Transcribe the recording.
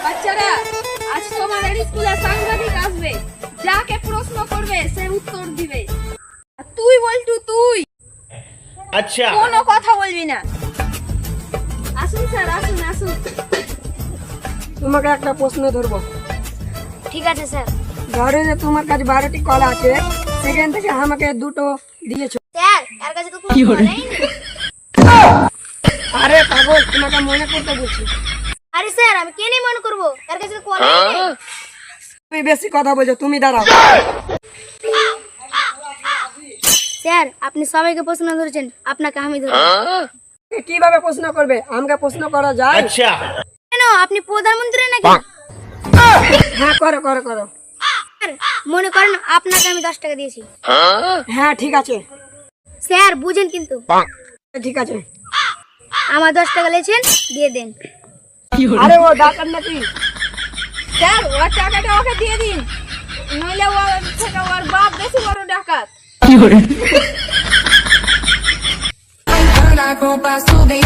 বাচ্চারা, আজ তোমাদের স্কুলে সাংবাদিক আসবে। যাকে প্রশ্ন করবে সে উত্তর দিবে। আর তুই বলটু, তুই अच्छा কোনো কথা বলবি না। আসুন স্যার, আসুন আসুন। তোমাকে একটা প্রশ্ন ধরবো। ঠিক আছে স্যার। ধরো যে তোমার কাছে 12টি কলা আছে, সেখান থেকে আমাকে দুটো দিয়েছো। স্যার, তার কাছে তো কোনো কলা নেই। আরে পাগল, তোমাকে মনে করতে বলছি। আরে স্যার, আমি কেন মনে করব? তার কাছে তো কলা নেই। তুমি বেশি কথা বলছো, তুমি দাঁড়াও। স্যার, আপনি সবাইকে প্রশ্ন ধরেছেন, আপনাকে আমি ধরব। কিভাবে প্রশ্ন করবে? আমাকে প্রশ্ন করা যায়? अच्छा কেন, আপনি প্রধানমন্ত্রী নাকি? হ্যাঁ, করো করো করো। স্যার, মনে করেন আপনাকে আমি 10 টাকা দিয়েছি। হ্যাঁ ঠিক আছে, স্যার, বুঝেন কিন্তু। ঠিক আছে। আমার 10 টাকা লেছেন, দিয়ে দেন। আরে ও ডাকাত নাকি? স্যার, ওর টাকাটা ওকে দিয়ে দিন, নইলে ওর থেকে ওর বাপ বেশি বড় ডাকাত। Con paso de